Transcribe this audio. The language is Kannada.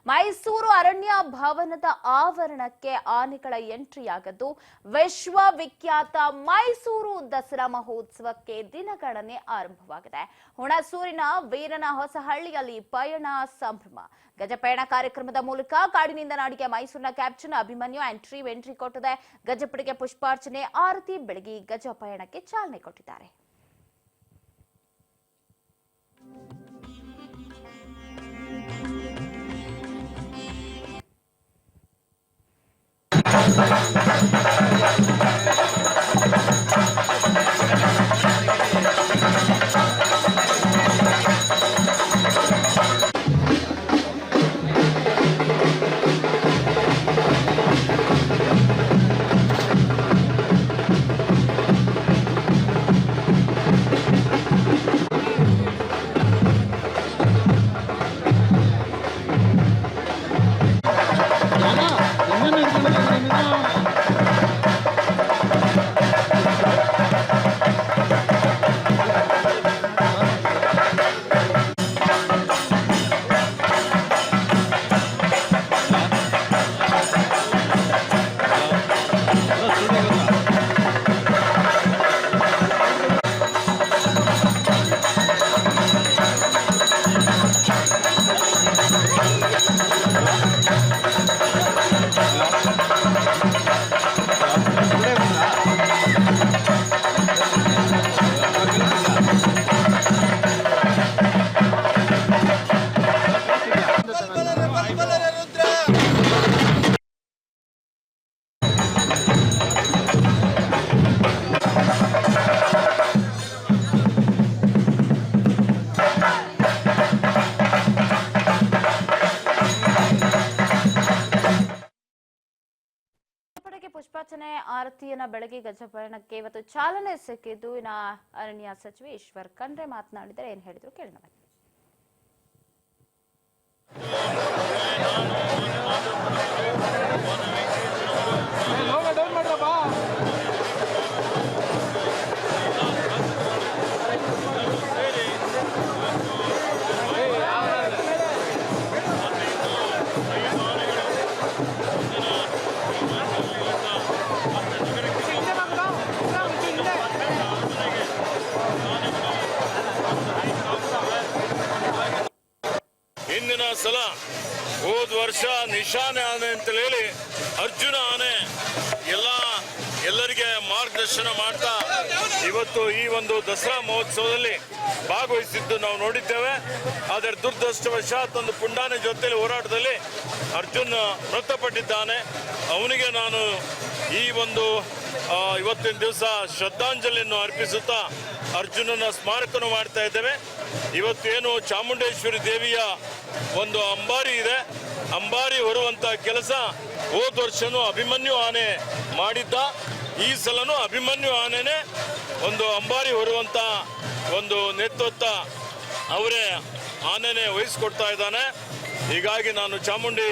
ಮೈಸೂರು ಅರಣ್ಯ ಭವನದ ಆವರಣಕ್ಕೆ ಆನೆಗಳ ಎಂಟ್ರಿಯಾಗದ್ದು ವಿಶ್ವವಿಖ್ಯಾತ ಮೈಸೂರು ದಸರಾ ಮಹೋತ್ಸವಕ್ಕೆ ದಿನಗಣನೆ ಆರಂಭವಾಗಿದೆ. ಹುಣಸೂರಿನ ವೀರನ ಹೊಸಹಳ್ಳಿಯಲ್ಲಿ ಪಯಣ ಸಂಭ್ರಮ. ಗಜಪಯಣ ಕಾರ್ಯಕ್ರಮದ ಮೂಲಕ ಕಾಡಿನಿಂದ ನಾಡಿಗೆ ಮೈಸೂರಿನ ಕ್ಯಾಪ್ಟನ್ ಅಭಿಮನ್ಯು ಎಂಟ್ರಿ ಕೊಟ್ಟಿದೆ. ಗಜಪಡೆಗೆ ಪುಷ್ಪಾರ್ಚನೆ, ಆರತಿ ಬೆಳಗಿ ಗಜಪಯಣಕ್ಕೆ ಚಾಲನೆ ಕೊಟ್ಟಿದ್ದಾರೆ. ಪುಷ್ಪಾರ್ಚನೆ ಆರತಿಯನ್ನ ಬೆಳಗ್ಗೆ ಗಜಪಯಣಕ್ಕೆ ಇವತ್ತು ಚಾಲನೆ ಸಿಕ್ಕಿದ್ದು. ಇನ್ನು ಅರಣ್ಯ ಸಚಿವ ಈಶ್ವರ್ ಖಂಡ್ರೆ ಮಾತನಾಡಿದರೆ ಏನ್ ಹೇಳಿದ್ರು ಕೇಳೋಣ. ಹಿಂದಿನ ಸಲ ಹೋದ ವರ್ಷ ನಿಶಾನೆ ಆನೆ ಅಂತ ಹೇಳಿ ಅರ್ಜುನ ಆನೆ ಎಲ್ಲರಿಗೆ ಮಾರ್ಗದರ್ಶನ ಮಾಡ್ತಾ ಇವತ್ತು ಈ ಒಂದು ದಸರಾ ಮಹೋತ್ಸವದಲ್ಲಿ ಭಾಗವಹಿಸಿದ್ದು ನಾವು ನೋಡಿದ್ದೇವೆ. ಆದರೆ ದುರದೃಷ್ಟವಶಾತ್ ಒಂದು ಪುಂಡಾನೆ ಜೊತೆಲಿ ಹೋರಾಟದಲ್ಲಿ ಅರ್ಜುನ್ ಮೃತಪಟ್ಟಿದ್ದಾನೆ. ಅವನಿಗೆ ನಾನು ಈ ಒಂದು ಇವತ್ತಿನ ದಿವಸ ಶ್ರದ್ಧಾಂಜಲಿಯನ್ನು ಅರ್ಪಿಸುತ್ತಾ ಅರ್ಜುನನ ಸ್ಮಾರಕನು ಮಾಡ್ತಾ ಇದ್ದೇವೆ. ಇವತ್ತೇನು ಚಾಮುಂಡೇಶ್ವರಿ ದೇವಿಯ ಒಂದು ಅಂಬಾರಿ ಇದೆ, ಅಂಬಾರಿ ಹೊರುವಂತ ಕೆಲಸ ಹೋದ ವರ್ಷನೂ ಅಭಿಮನ್ಯು ಆನೆ ಮಾಡಿದ್ದ. ಈ ಸಲನೂ ಅಭಿಮನ್ಯು ಆನೆನೇ ಒಂದು ಅಂಬಾರಿ ಹೊರುವಂತ ಒಂದು ನೇತೃತ್ವ ಅವರೇ ಆನೆನೇ ವಹಿಸ್ಕೊಡ್ತಾ ಇದ್ದಾನೆ. ಹೀಗಾಗಿ ನಾನು ಚಾಮುಂಡಿ